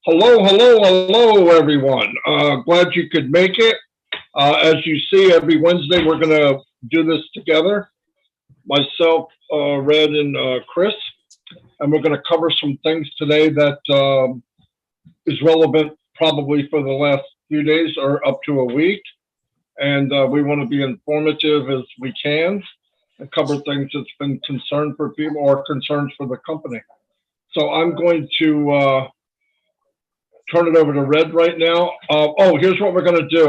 Hello, hello, hello, everyone. Glad you could make it. As you see, every Wednesday we're going to do this together. Myself, Red, and Chris. And we're going to cover some things today that is relevant probably for the last few days or up to a week. And we want to be informative as we can and cover things that's been concern for people or concerns for the company. So I'm going to turn it over to Red right now. Here's what we're going to do.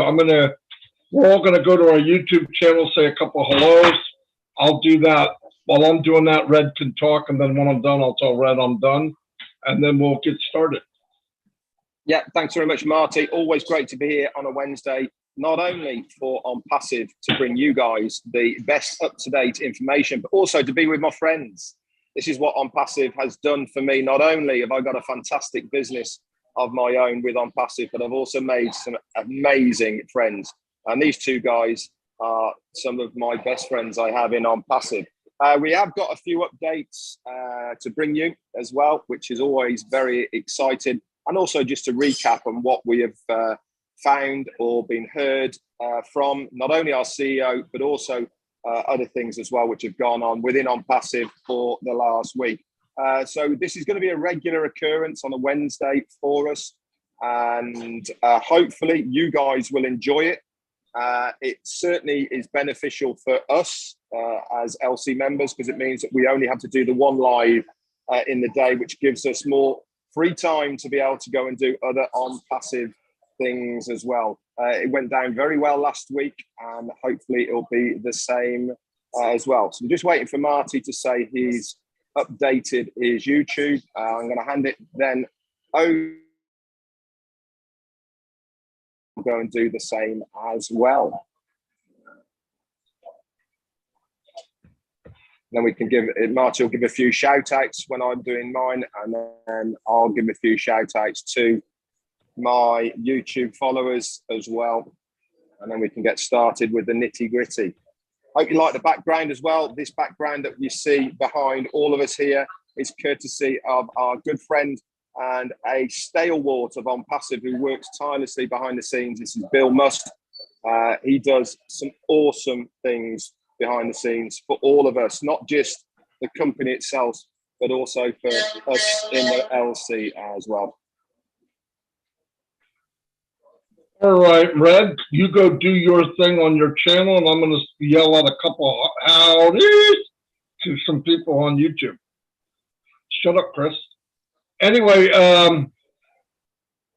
We're all going to go to our YouTube channel, say a couple of hellos. I'll do that. While I'm doing that, Red can talk, and then when I'm done, I'll tell Red I'm done, and then we'll get started. Yeah, thanks very much, Marty. Always great to be here on a Wednesday, not only for OnPassive to bring you guys the best up-to-date information, but also to be with my friends. This is what OnPassive has done for me. Not only have I got a fantastic business of my own with OnPassive, but I've also made some amazing friends. And these two guys are some of my best friends I have in OnPassive. We have got a few updates to bring you as well, which is always very exciting. And also just to recap on what we have found or been heard from not only our CEO, but also other things as well, which have gone on within OnPassive for the last week. So this is going to be a regular occurrence on a Wednesday for us. And hopefully you guys will enjoy it. It certainly is beneficial for us as LC members, because it means that we only have to do the one live in the day, which gives us more free time to be able to go and do other OnPassive things as well. It went down very well last week, and hopefully it'll be the same as well. So we're just waiting for Marty to say he's updated his YouTube. I'm going to hand it then over. Go and do the same as well. Then we can give Marty will give a few shout outs when I'm doing mine, and then I'll give a few shout outs to my YouTube followers as well, and then we can get started with the nitty gritty. Hope you like the background as well. This background that you see behind all of us here is courtesy of our good friend and a stalwart of OnPassive who works tirelessly behind the scenes. This is Bill Must. He does some awesome things behind the scenes for all of us, not just the company itself, but also for us in the LC as well. All right, Red, you go do your thing on your channel, and I'm going to yell out a couple of howdies to some people on YouTube. Shut up, Chris. Anyway,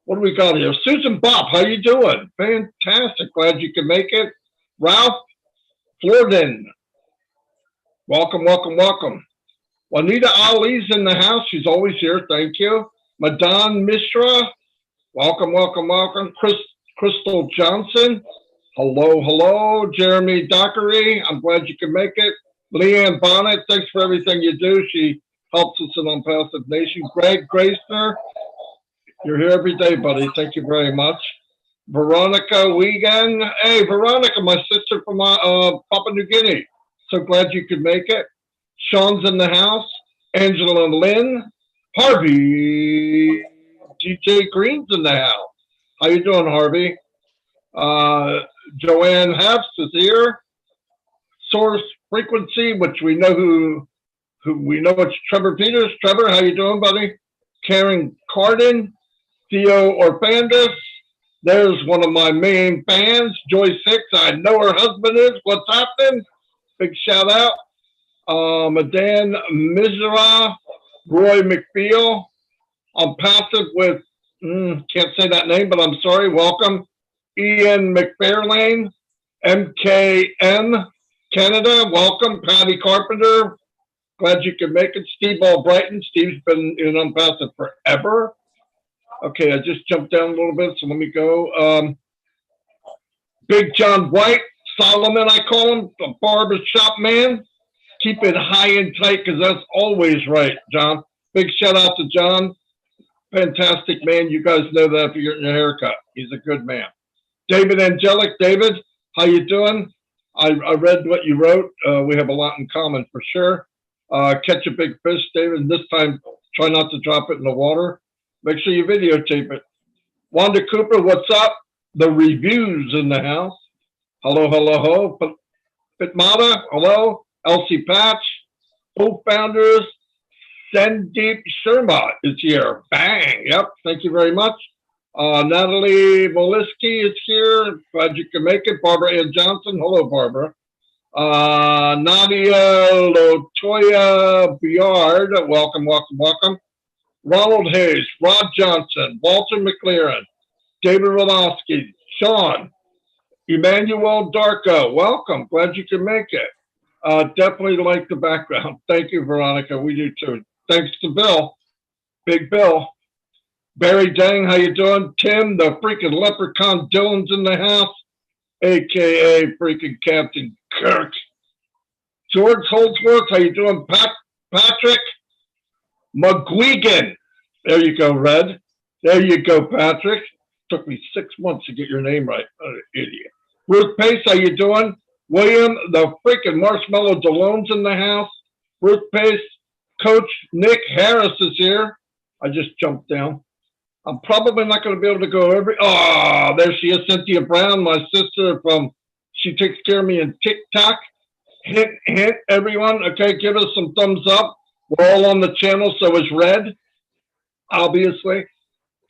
what do we got here? Susan Bob, how you doing? Fantastic. Glad you can make it. Ralph Florden, welcome, welcome, welcome. Juanita Ali's in the house. She's always here. Thank you. Madan Mishra, welcome, welcome, welcome. Crystal Johnson, hello, hello. Jeremy Dockery, I'm glad you can make it. Leanne Bonnet, thanks for everything you do. She helps us in OnPassive Nation. Greg Graysner, you're here every day, buddy. Thank you very much. Veronica Wiegand. Hey, Veronica, my sister from Papua New Guinea. So glad you could make it. Sean's in the house. Angela Lynn. Harvey. DJ Green's in the house. How you doing, Harvey? Joanne Hefts is here. Source Frequency, which we know who we know it's Trevor Peters. Trevor, how you doing, buddy? Karen Cardin, Theo Orpandus. There's one of my main fans, Joy Six. I know her husband is. What's happening? Big shout out. Madan Mizra, Roy McBeal. OnPassive with, can't say that name, but I'm sorry. Welcome. Ian McFairlane, MKM Canada. Welcome. Patty Carpenter. Glad you could make it. Steve Albrighton. Steve's been in OnPassive forever. Okay, I just jumped down a little bit, so let me go. Big John White, Solomon, I call him, the barbershop man. Keep it high and tight, because that's always right, John. Big shout out to John. Fantastic man. You guys know that if you're getting your haircut. He's a good man. David Angelic. David, how you doing? I read what you wrote. We have a lot in common for sure. Catch a big fish, David. This time, try not to drop it in the water. Make sure you videotape it. Wanda Cooper, what's up? The reviews in the house. Hello, hello, hello. Pitmata, hello. Elsie Patch, co-founders. Sandeep Sharma is here. Bang. Yep. Thank you very much. Natalie Voliski is here. Glad you can make it. Barbara Ann Johnson. Hello, Barbara. Nadia Lotoya Biard. Welcome, welcome, welcome. Ronald Hayes, Rod Johnson, Walter McLaren, David Rolowski, Sean, Emmanuel Darko. Welcome. Glad you can make it. Definitely like the background. Thank you, Veronica. We do too. Thanks to Bill. Big Bill. Barry Dang, how you doing? Tim, the freaking leprechaun Dylan's in the house, a.k.a. freaking Captain Kirk. George Holdsworth, how you doing? Patrick McGuigan. There you go, Red. There you go, Patrick. Took me 6 months to get your name right. Idiot. Ruth Pace, how you doing? William, the freaking Marshmallow DeLone's in the house. Ruth Pace. Coach Nick Harris is here. I just jumped down. I'm probably not going to be able to go there she is, Cynthia Brown, my sister she takes care of me in TikTok. Hint, hint, everyone. Okay, give us some thumbs up. We're all on the channel, so is Red, obviously.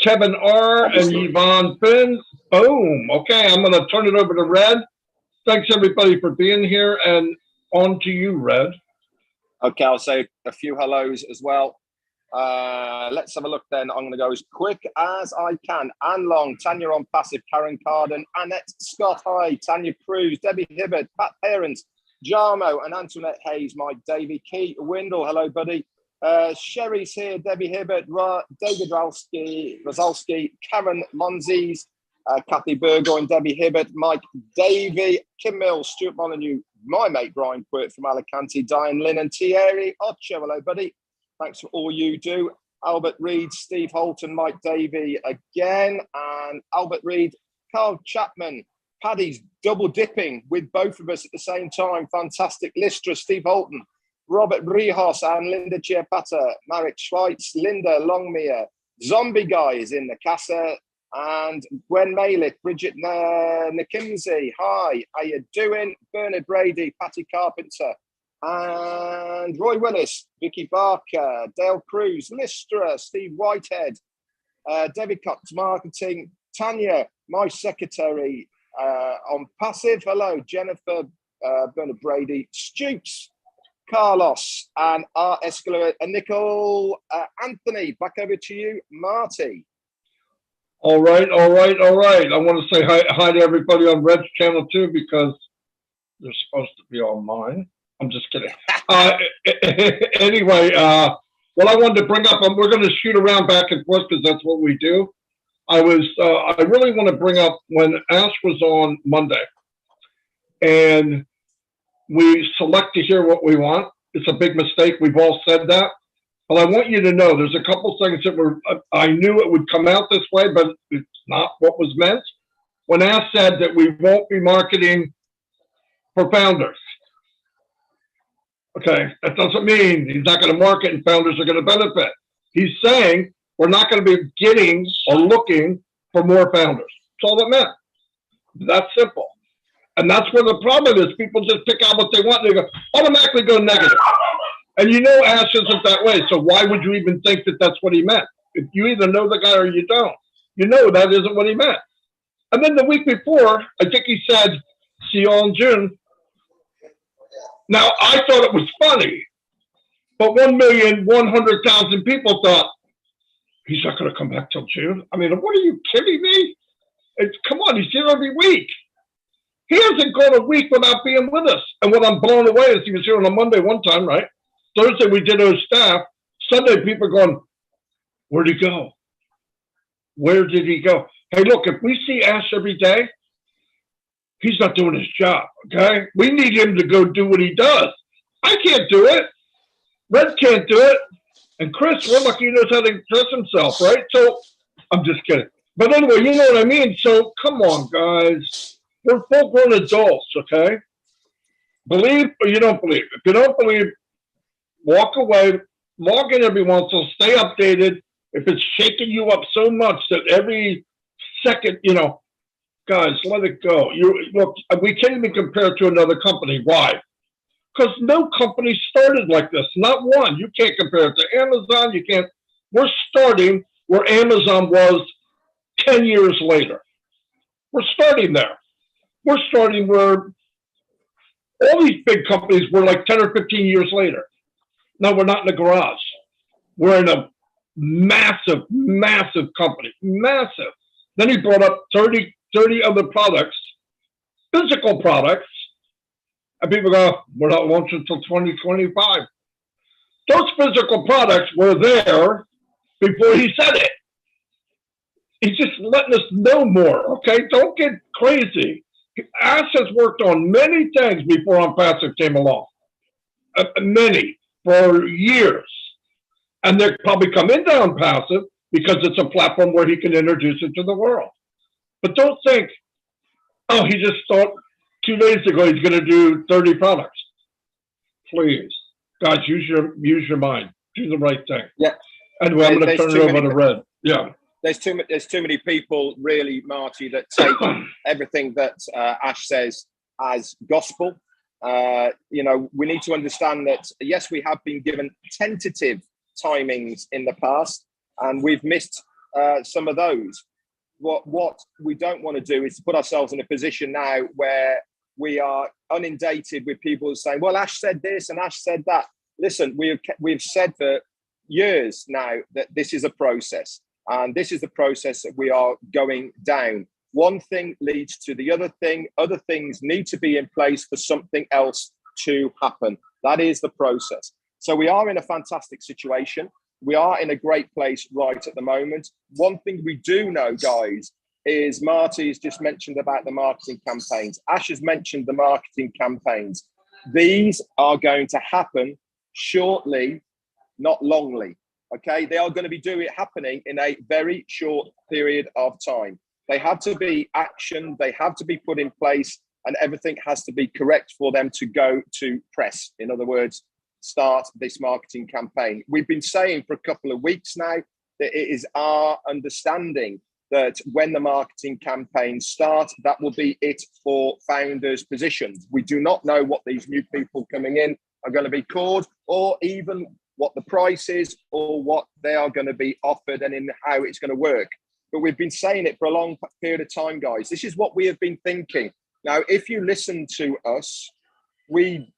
Kevin R. and Yvonne Finn. Boom. Okay, I'm going to turn it over to Red. Thanks, everybody, for being here, and on to you, Red. Okay, I'll say a few hellos as well. Let's have a look then. I'm going to go as quick as I can. Anne Long, Tanya OnPassive, Karen Carden, Annette Scott, hi, Tanya Cruz, Debbie Hibbert, Pat Parents, Jarmo and Antoinette Hayes, Mike Davey, Key Windle, hello buddy. Sherry's here, Debbie Hibbert, David Rosalski, Karen Monzes, Kathy Burgoyne, Debbie Hibbert, Mike Davey, Kim Mills, Stuart Molyneux, my mate Brian Quirt from Alicante, Diane Lynn and Thierry Ocho, hello buddy. Thanks for all you do. Albert Reed, Steve Holton, Mike Davey again, and Albert Reed, Carl Chapman. Paddy's double dipping with both of us at the same time. Fantastic. Listra, Steve Holton, Robert Rijos and Linda Chiapata, Marek Schweitz, Linda Longmere, Zombie Guy is in the casa, and Gwen Malick, Bridget Nikimsey, hi, how you doing? Bernard Brady, Patty Carpenter, and Roy Willis, Vicky Barker, Dale Cruz, Listra, Steve Whitehead, David Cox Marketing, Tanya, my secretary, OnPassive, hello, Jennifer, Bernard Brady, Stoops, Carlos, and Art Escalade, and Nicole, Anthony, back over to you, Marty. All right. I want to say hi to everybody on Red's channel too, because they're supposed to be on mine. I'm just kidding. Anyway, what I wanted to bring up, we're going to shoot around back and forth because that's what we do. I really want to bring up when Ash was on Monday, and we select to hear what we want. It's a big mistake. We've all said that. But I want you to know there's a couple things that I knew it would come out this way, but it's not what was meant. When Ash said that we won't be marketing for founders. Okay, that doesn't mean he's not going to market and founders are going to benefit. He's saying we're not going to be getting or looking for more founders. That's all it meant. That's simple. And that's where the problem is. People just pick out what they want. And they automatically go negative. And you know Ash isn't that way. So why would you even think that that's what he meant? If you either know the guy or you don't. You know that isn't what he meant. And then the week before, I think he said, see you all in June. Now, I thought it was funny. But 1,100,000 people thought, he's not going to come back till June. I mean, what are you kidding me? Come on, he's here every week. He hasn't gone a week without being with us. And what I'm blown away is he was here on a Monday one time, right? Thursday, we did our staff. Sunday, people are going, where'd he go? Where did he go? Hey, look, if we see Ash every day, he's not doing his job, okay? We need him to go do what he does. I can't do it. Red can't do it. And Chris, we're lucky he knows how to dress himself, right? So I'm just kidding. But anyway, you know what I mean? So come on, guys. We're full-grown adults, okay? Believe or you don't believe. If you don't believe, walk away, log in every once in a while, stay updated, if it's shaking you up so much that every second, guys, let it go. Look, we can't even compare it to another company. Why? Because no company started like this. Not one. You can't compare it to Amazon. You can't. We're starting where Amazon was 10 years later. We're starting there. We're starting where all these big companies were like 10 or 15 years later. No, we're not in a garage. We're in a massive, massive company. Massive. Then he brought up 30 other products, physical products, and people go, we're not launching until 2025. Those physical products were there before he said it. He's just letting us know more, okay? Don't get crazy. Ash has worked on many things before OnPassive came along. Many, for years. And they'll probably come into OnPassive because it's a platform where he can introduce it to the world. But don't think, oh, he just thought 2 days ago he's going to do 30 products. Please, guys, use your mind. Do the right thing. Yeah. Anyway, I'm going to turn it over to Red. Yeah. There's too many people, really, Marty, that take everything that Ash says as gospel. We need to understand that, yes, we have been given tentative timings in the past, and we've missed some of those. What we don't want to do is to put ourselves in a position now where we are inundated with people saying, well, Ash said this and Ash said that. Listen, we've said for years now that this is a process. And this is the process that we are going down. One thing leads to the other thing. Other things need to be in place for something else to happen. That is the process. So we are in a fantastic situation. We are in a great place right at the moment. One thing we do know, guys, is Marty's just mentioned about the marketing campaigns. Ash has mentioned the marketing campaigns. These are going to happen shortly, not longly. Okay, they are going to be happening in a very short period of time. They have to be actioned, they have to be put in place, and everything has to be correct for them to go to press. In other words, start this marketing campaign. We've been saying for a couple of weeks now that it is our understanding that when the marketing campaigns start, that will be it for founders' positions. We do not know what these new people coming in are going to be called, or even what the price is, or what they are going to be offered, and in how it's going to work. But we've been saying it for a long period of time, guys. This is what we have been thinking. Now, if you listen to us, we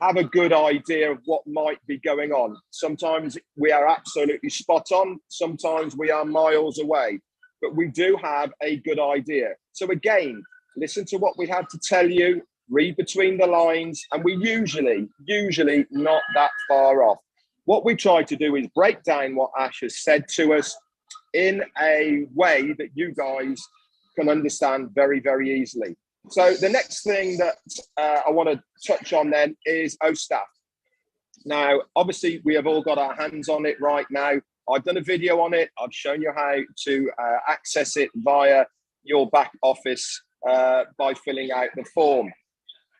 have a good idea of what might be going on. Sometimes we are absolutely spot on. Sometimes we are miles away, but we do have a good idea. So again, listen to what we have to tell you, read between the lines, and we usually not that far off. What we try to do is break down what Ash has said to us in a way that you guys can understand very, very easily. So the next thing that I want to touch on then is OStaff. Now, obviously, we have all got our hands on it right now. I've done a video on it. I've shown you how to access it via your back office by filling out the form.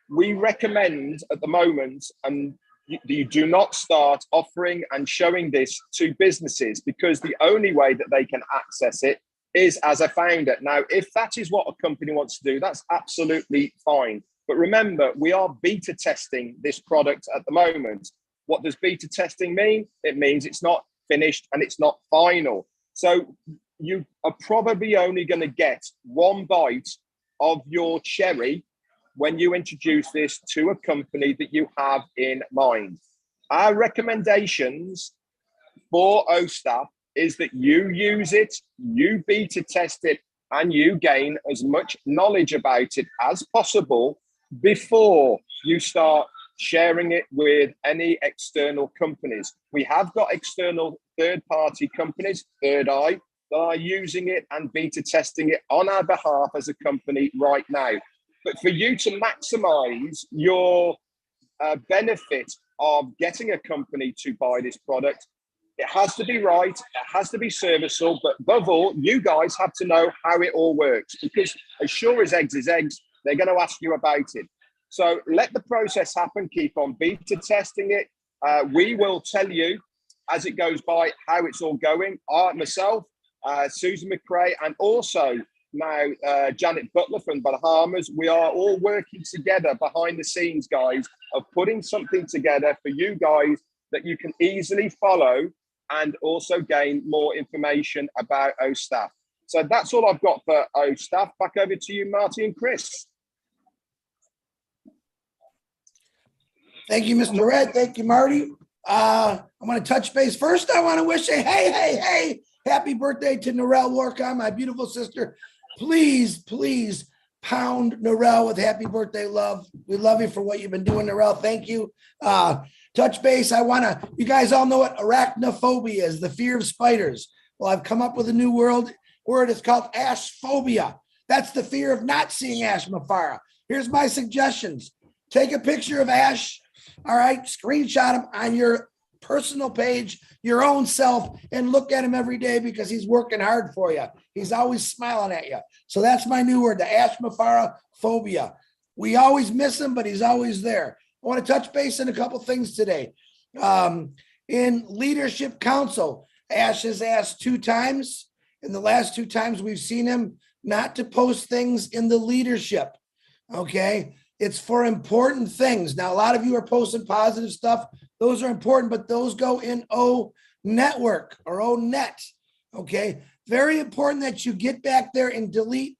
We recommend at the moment, and you do not start offering and showing this to businesses, because the only way that they can access it is as a founder. Now, if that is what a company wants to do, that's absolutely fine. But remember, we are beta testing this product at the moment. What does beta testing mean? It means it's not finished and it's not final. So you are probably only going to get one bite of your cherry when you introduce this to a company that you have in mind. Our recommendations for OStaff is that you use it, you beta test it, and you gain as much knowledge about it as possible before you start sharing it with any external companies. We have got external third-party companies, Third Eye, that are using it and beta testing it on our behalf as a company right now. But for you to maximize your benefit of getting a company to buy this product, it has to be right, it has to be serviceable, but above all, you guys have to know how it all works, because as sure as eggs is eggs, they're going to ask you about it. So let the process happen, keep on beta testing it. We will tell you as it goes by, how it's all going. Myself, Susan McRae, and also now Janet Butler from Bahamas. We are all working together behind the scenes, guys, of putting something together for you guys that you can easily follow and also gain more information about O Staff. So that's all I've got for O Staff. Back over to you, Marty and Chris. Thank you, Mr. Red. Thank you, Marty. I want to touch base. First, I want to wish a hey, happy birthday to Norel Warcom, my beautiful sister. Please, please pound Norel with happy birthday love. We love you for what you've been doing, Norel. Thank you. Touch base. You guys all know what arachnophobia is, the fear of spiders. Well, I've come up with a new word. It's called ashphobia. That's the fear of not seeing Ash Mafara. Here's my suggestions. Take a picture of Ash. All right, screenshot him on your personal page, your own self, and look at him every day because he's working hard for you. He's always smiling at you. So that's my new word, the Ash Mafara phobia. We always miss him, but he's always there. I want to touch base on a couple things today. In Leadership Council, Ash has asked 2 times. In the last 2 times we've seen him not to post things in the leadership. Okay. It's for important things. Now, a lot of you are posting positive stuff. Those are important, but those go in O Network or O Net. Okay. Very important that you get back there and delete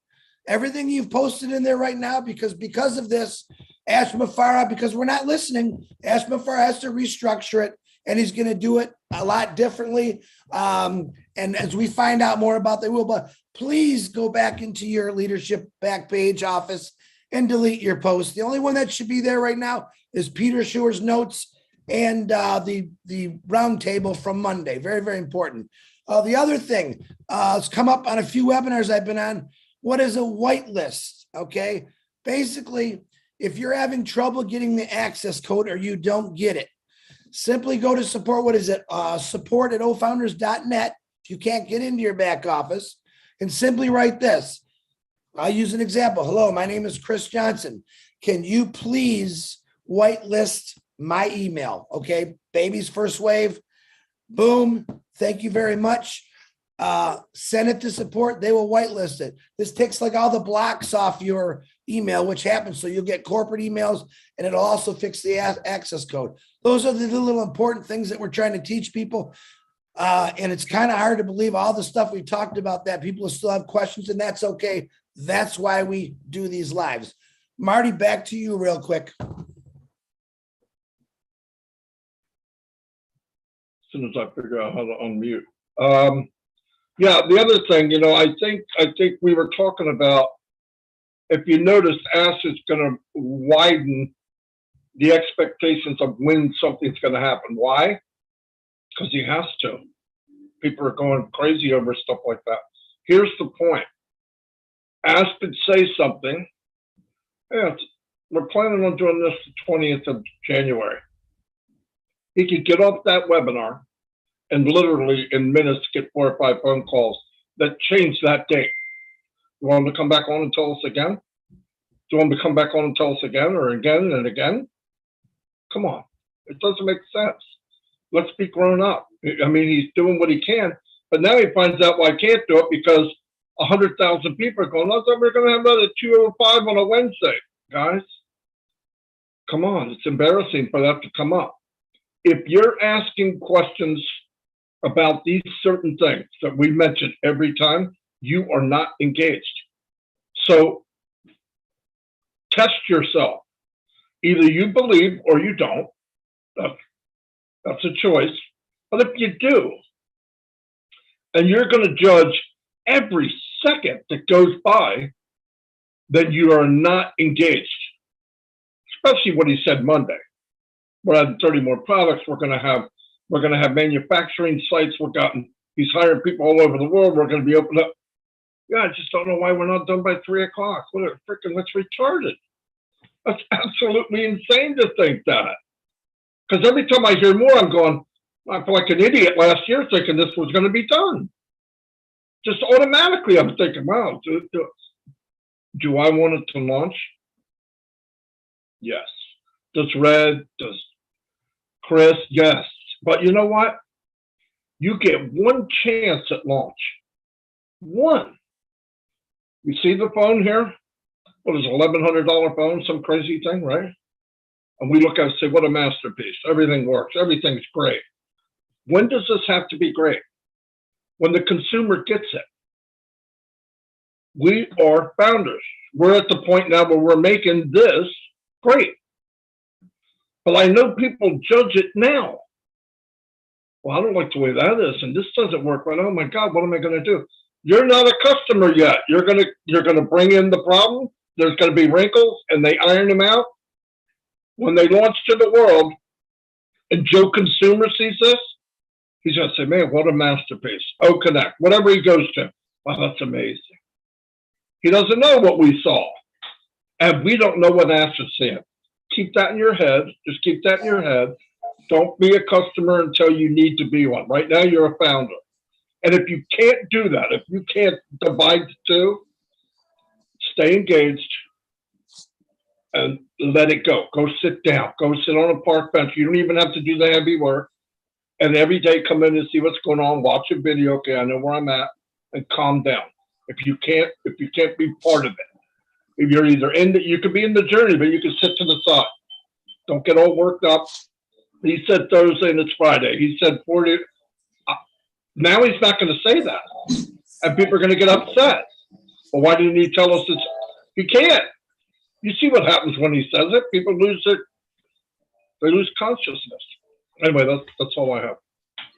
everything you've posted in there right now, because of this, Ash Mafara, because we're not listening, Ash Mafara has to restructure it, and he's going to do it a lot differently. And as we find out more about that, but please go back into your leadership back page office and delete your post. The only one that should be there right now is Peter Schuer's notes and the round table from Monday. Very, very important. The other thing, it's come up on a few webinars I've been on. What is a whitelist? Okay. Basically, if you're having trouble getting the access code or you don't get it, simply go to support. What is it? support@ofounders.net. If you can't get into your back office, and simply write this. I'll use an example. Hello, my name is Chris Johnson. Can you please whitelist my email? Okay. Baby's first wave. Boom. Thank you very much. Send it to support. They will whitelist it. This takes like all the blocks off your email, which happens. So you'll get corporate emails, and it'll also fix the access code. Those are the little important things that we're trying to teach people. And it's kind of hard to believe all the stuff we talked about that people still have questions, and that's okay. That's why we do these lives. Marty, back to you real quick. As soon as I figure out how to unmute. Yeah, the other thing, I think we were talking about, if you notice, Ash is going to widen the expectations of when something's going to happen. Why? Because he has to. People are going crazy over stuff like that. Here's the point. Ash could say something. Yeah, we're planning on doing this the 20th of January. He could get off that webinar and literally in minutes get 4 or 5 phone calls that change that date. You want him to come back on and tell us again? Do you want him to come back on and tell us again or again and again? Come on. It doesn't make sense. Let's be grown up. I mean, he's doing what he can, but now he finds out why I can't do it because 100,000 people are going, I thought we were going to have another 205 on a Wednesday. Guys, come on. It's embarrassing for that to come up. If you're asking questions about these certain things that we mention every time, you are not engaged. So test yourself. Either you believe or you don't. That's a choice. But if you do, and you're going to judge every second that goes by, then you are not engaged. Especially what he said Monday. We're adding 30 more products. We're going to have manufacturing sites. He's hiring people all over the world. We're going to be open up. Yeah, I just don't know why we're not done by 3 o'clock. That's retarded. That's absolutely insane to think that. Because every time I hear more, I'm going, I feel like an idiot last year thinking this was going to be done. Just automatically, I'm thinking, wow, do I want it to launch? Yes. Does Red, does Chris? Yes. But you know what? You get one chance at launch. One. You see the phone here? What is it, $1,100 phone? Some crazy thing, right? And we look at it and say, what a masterpiece. Everything works. Everything's great. When does this have to be great? When the consumer gets it. We are founders. We're at the point now where we're making this great. But I know people judge it now. Well, I don't like the way that is, and this doesn't work. But oh my God, what am I going to do? You're not a customer yet. You're gonna bring in the problem. There's going to be wrinkles, and they iron them out. When they launch to the world, and Joe Consumer sees this, he's going to say, "Man, what a masterpiece!" Oh, Connect, whatever he goes to. Wow, that's amazing. He doesn't know what we saw, and we don't know what Ash is seeing. Keep that in your head. Just keep that in your head. Don't be a customer until you need to be one. Right now, you're a founder. And if you can't do that, if you can't divide the two, stay engaged and let it go. Go sit down. Go sit on a park bench. You don't even have to do the heavy work. And every day come in and see what's going on. Watch a video. Okay, I know where I'm at. And calm down. If you can't be part of it. If you're either you could be in the journey, but you can sit to the side. Don't get all worked up. He said Thursday and it's Friday. He said 40. Now he's not going to say that. And people are going to get upset. Well, why didn't he tell us this? He can't. You see what happens when he says it. People lose consciousness. Anyway, that's all I have.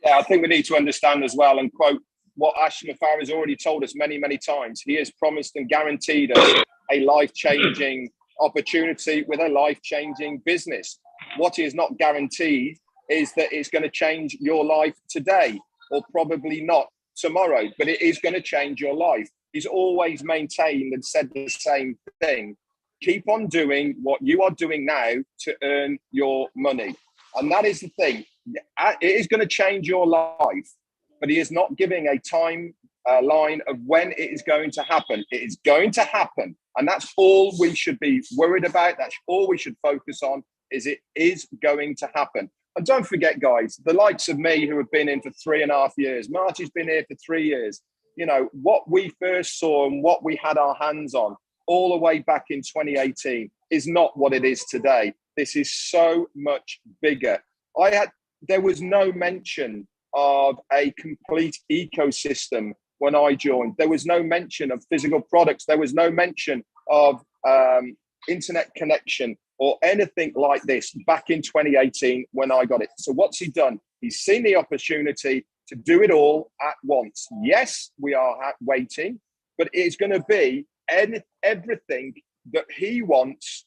Yeah, I think we need to understand as well and quote what Ash Mafar has already told us many, many times. He has promised and guaranteed us a life-changing opportunity with a life-changing business. What he is not guaranteed is that it's going to change your life today or probably not tomorrow, but it is going to change your life. He's always maintained and said the same thing. Keep on doing what you are doing now to earn your money. And that is the thing. It is going to change your life, but he is not giving a time line of when it is going to happen. It is going to happen. And that's all we should be worried about. That's all we should focus on, is it is going to happen. And don't forget, guys, the likes of me who have been in for 3.5 years, Marty's been here for 3 years. You know, what we first saw and what we had our hands on all the way back in 2018 is not what it is today. This is so much bigger. There was no mention of a complete ecosystem when I joined. There was no mention of physical products. There was no mention of internet connection or anything like this back in 2018 when I got it. So what's he done? He's seen the opportunity to do it all at once. Yes, we are waiting, but it's going to be everything that he wants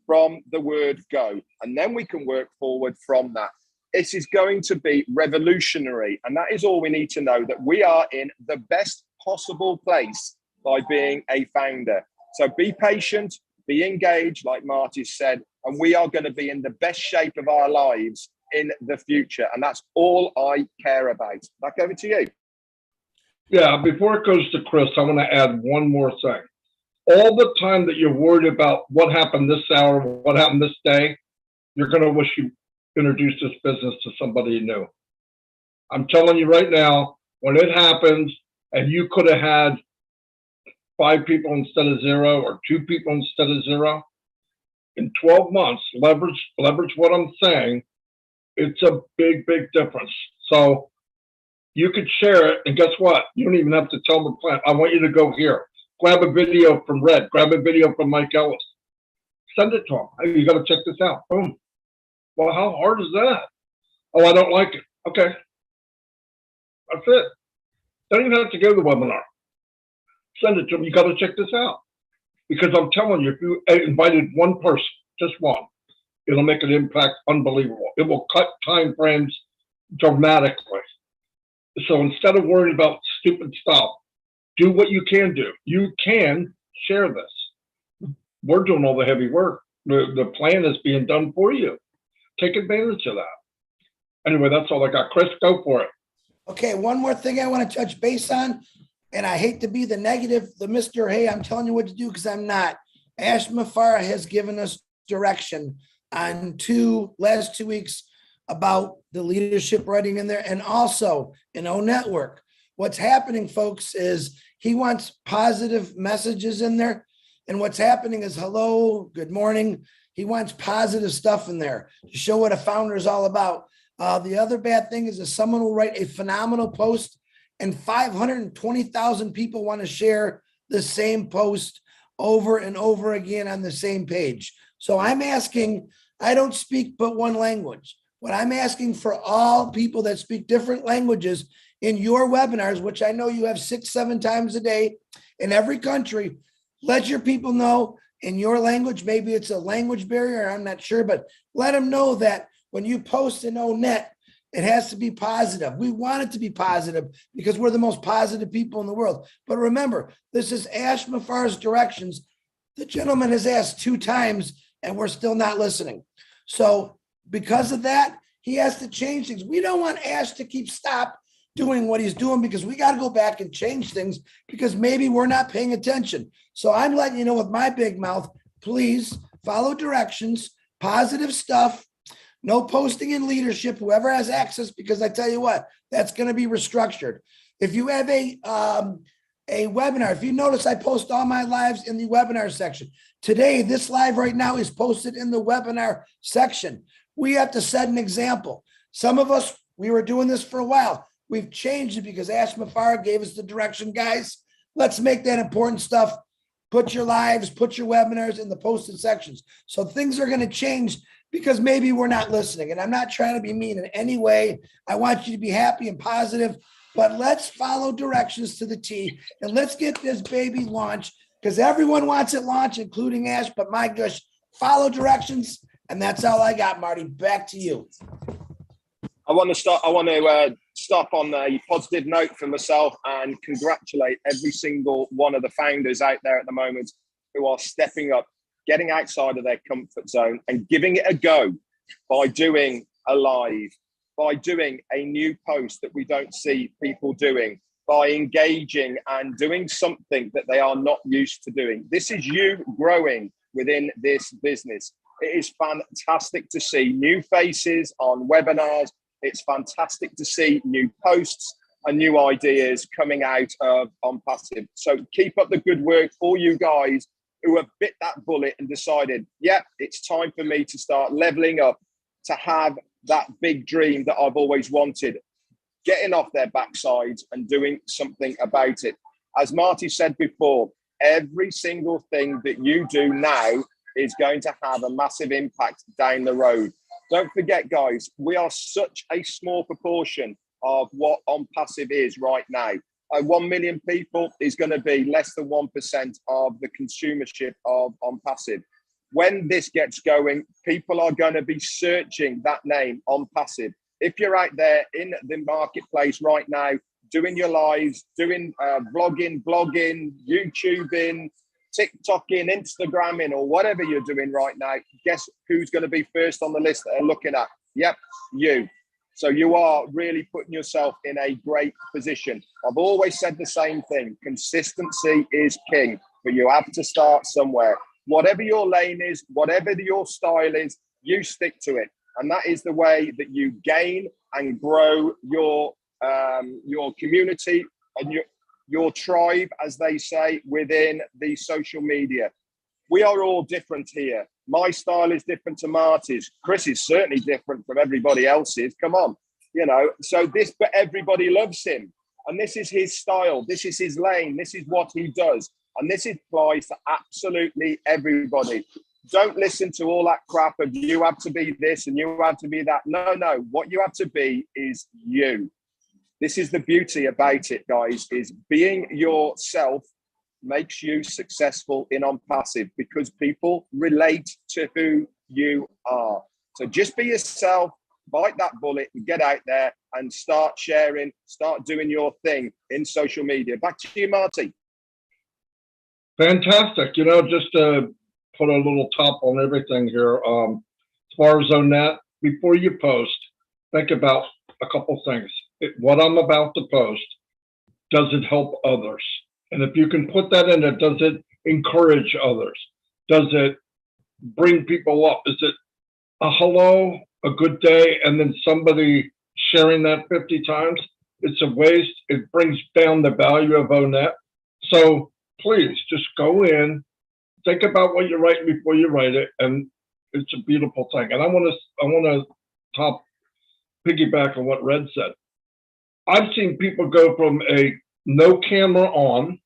from the word go. And then we can work forward from that. This is going to be revolutionary. And that is all we need to know, that we are in the best possible place by being a founder. So be patient, be engaged, like Marty said, and we are going to be in the best shape of our lives in the future. And that's all I care about. Back over to you. Yeah, before it goes to Chris, I want to add one more thing. All the time that you're worried about what happened this hour, what happened this day, you're going to wish you introduced this business to somebody new. I'm telling you right now, when it happens and you could have had 5 people instead of 0 or 2 people instead of 0, in 12 months, leverage what I'm saying, it's a big, big difference. So you could share it, and guess what? You don't even have to tell the plant, I want you to go here. Grab a video from Red, grab a video from Mike Ellis. Send it to him. Hey, you got to check this out. Boom. Well, how hard is that? Oh, I don't like it. Okay. That's it. Don't even have to go to the webinar. Send it to them. You got to check this out. Because I'm telling you, if you invited one person, just one, it'll make an impact unbelievable. It will cut time frames dramatically. So instead of worrying about stupid stuff, do what you can do. You can share this. We're doing all the heavy work. The plan is being done for you. Take advantage of that. Anyway, that's all I got. Chris, go for it. Okay, one more thing I want to touch base on, and I hate to be the negative, the Mr. Hey, I'm telling you what to do, because I'm not. Ash Mafara has given us direction on last 2 weeks about the leadership writing in there. And also in O Network, what's happening, folks, is he wants positive messages in there. And what's happening is hello, good morning. He wants positive stuff in there to show what a founder is all about. The other bad thing is that someone will write a phenomenal post and 520,000 people want to share the same post over and over again on the same page. So I'm asking, I don't speak but one language. What I'm asking for all people that speak different languages in your webinars, which I know you have 6-7 times a day in every country, let your people know in your language. Maybe it's a language barrier, I'm not sure, but let them know that when you post in ONet, it has to be positive. We want it to be positive because we're the most positive people in the world. But remember, this is Ash Mafar's directions. The gentleman has asked 2 times and we're still not listening. So because of that, he has to change things. We don't want Ash to stop doing what he's doing because we got to go back and change things because maybe we're not paying attention. So I'm letting you know with my big mouth, please follow directions, positive stuff. No posting in leadership, whoever has access, because I tell you what, that's going to be restructured. If you have a webinar, if you notice, I post all my lives in the webinar section. Today, this live right now is posted in the webinar section. We have to set an example. Some of us, we were doing this for a while. We've changed it because Ash Mafar gave us the direction, guys. Let's make that important stuff. Put your lives, put your webinars in the posted sections. So things are going to change because maybe we're not listening. And I'm not trying to be mean in any way. I want you to be happy and positive, but let's follow directions to the T and let's get this baby launched because everyone wants it launched, including Ash, but my gosh, follow directions. And that's all I got, Marty. Back to you. I want to stop on a positive note for myself and congratulate every single one of the founders out there at the moment who are stepping up, getting outside of their comfort zone and giving it a go by doing a live, by doing a new post that we don't see people doing, by engaging and doing something that they are not used to doing. This is you growing within this business. It is fantastic to see new faces on webinars. It's fantastic to see new posts and new ideas coming out of OnPassive. So keep up the good work, all you guys who have bit that bullet and decided, yeah, it's time for me to start leveling up, to have that big dream that I've always wanted, getting off their backsides and doing something about it. As Marty said before, every single thing that you do now is going to have a massive impact down the road. Don't forget, guys, we are such a small proportion of what OnPassive is right now. 1 million people is going to be less than 1% of the consumership of OnPassive. When this gets going, people are going to be searching that name, OnPassive. If you're out there in the marketplace right now, doing your lives, doing vlogging, blogging, YouTubing, TikToking, Instagramming, or whatever you're doing right now, guess who's going to be first on the list that are looking at? Yep, you. So you are really putting yourself in a great position. I've always said the same thing. Consistency is king, but you have to start somewhere. Whatever your lane is, whatever your style is, you stick to it. And that is the way that you gain and grow your community and your tribe, as they say, within the social media. We are all different here. My style is different to Marty's. Chris is certainly different from everybody else's. Come on, but everybody loves him. And this is his style. This is his lane. This is what he does. And this applies to absolutely everybody. Don't listen to all that crap of you have to be this and you have to be that. No. What you have to be is you. This is the beauty about it, guys, is being yourself makes you successful in OnPassive because people relate to who you are. So just be yourself, bite that bullet and get out there and start sharing, start doing your thing in social media. Back to you, Marty. Fantastic. Just to put a little top on everything here, as far as ONet, before you post, think about a couple things. What I'm about to post, does it help others? And if you can put that in it, does it encourage others? Does it bring people up? Is it a hello, a good day and then somebody sharing that 50 times, it's a waste. It brings down the value of ONET. So please just go in, think about what you're writing before you write it, and it's a beautiful thing. And I want to piggyback on what Red said. I've seen people go from a no camera on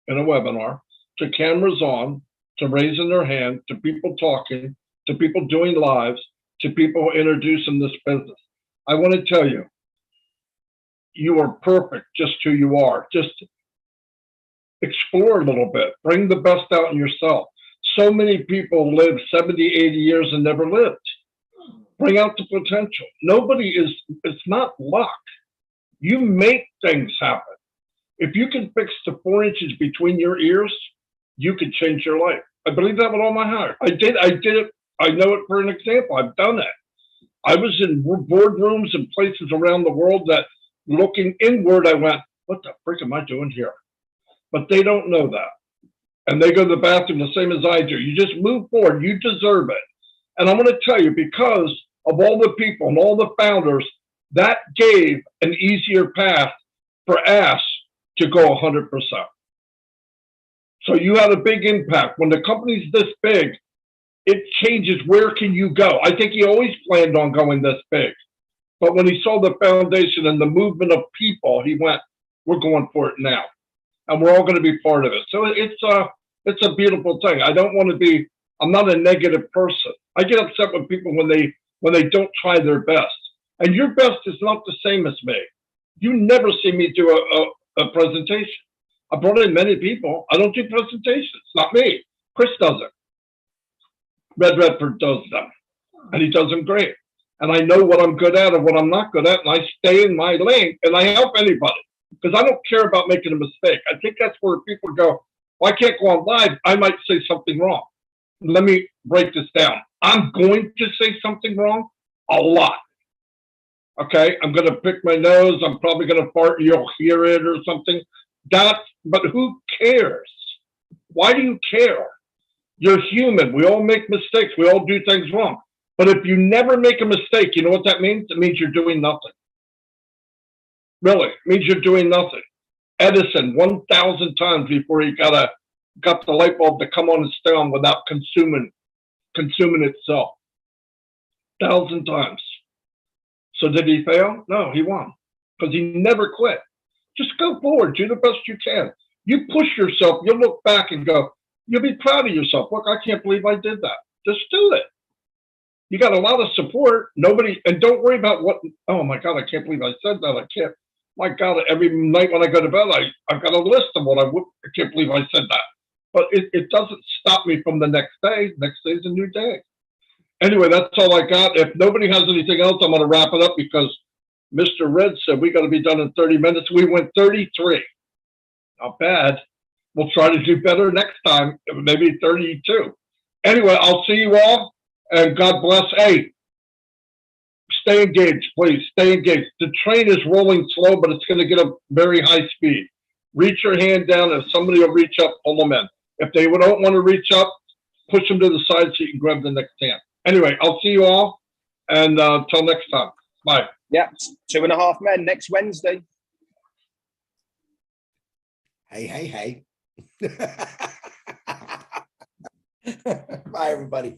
in a webinar to cameras on, to raising their hand, to people talking, to people doing lives, to people introducing this business. I want to tell you, you are perfect just who you are. Just explore a little bit, bring the best out in yourself. So many people live 70, 80 years and never lived. Bring out the potential. It's not luck. You make things happen. If you can fix the 4 inches between your ears, you could change your life. I believe that with all my heart. I did it. I know it for an example. I've done it. I was in boardrooms and places around the world that looking inward, I went, what the frick am I doing here? But they don't know that. And they go to the bathroom the same as I do. You just move forward. You deserve it. And I'm going to tell you, because of all the people and all the founders, that gave an easier path for us to go 100%. So you had a big impact. When the company's this big, it changes where can you go. I think he always planned on going this big. But when he saw the foundation and the movement of people, he went, we're going for it now. And we're all going to be part of it. So it's a beautiful thing. I'm not a negative person. I get upset with people when they don't try their best. And your best is not the same as me. You never see me do a presentation. I brought in many people. I don't do presentations. Not me. Chris does it. Redfern does them. And he does them great. And I know what I'm good at and what I'm not good at. And I stay in my lane and I help anybody. Because I don't care about making a mistake. I think that's where people go, well, I can't go on live. I might say something wrong. Let me break this down. I'm going to say something wrong a lot. Okay, I'm going to pick my nose. I'm probably going to fart and you'll hear it or something. But who cares? Why do you care? You're human. We all make mistakes. We all do things wrong. But if you never make a mistake, you know what that means? It means you're doing nothing. Really, it means you're doing nothing. Edison, 1,000 times before he got the light bulb to come on and stay on without consuming itself. 1,000 times. So did he fail? No, he won. Because he never quit. Just go forward. Do the best you can. You push yourself. You'll look back and go, you'll be proud of yourself. Look, I can't believe I did that. Just do it. You got a lot of support. And don't worry about what, oh my God, I can't believe I said that. I can't. My God, every night when I go to bed, I've got a list of what I can't believe I said that. But it doesn't stop me from the next day. Next day is a new day. Anyway, that's all I got. If nobody has anything else, I'm going to wrap it up because Mr. Red said we got to be done in 30 minutes. We went 33. Not bad. We'll try to do better next time, maybe 32. Anyway, I'll see you all, and God bless. Hey, stay engaged, please. Stay engaged. The train is rolling slow, but it's going to get a very high speed. Reach your hand down, and somebody will reach up, pull them in. If they don't want to reach up, push them to the side so you can grab the next hand. Anyway, I'll see you all, and until next time. Bye. Yeah, 2.5 Men next Wednesday. Hey. Bye, everybody.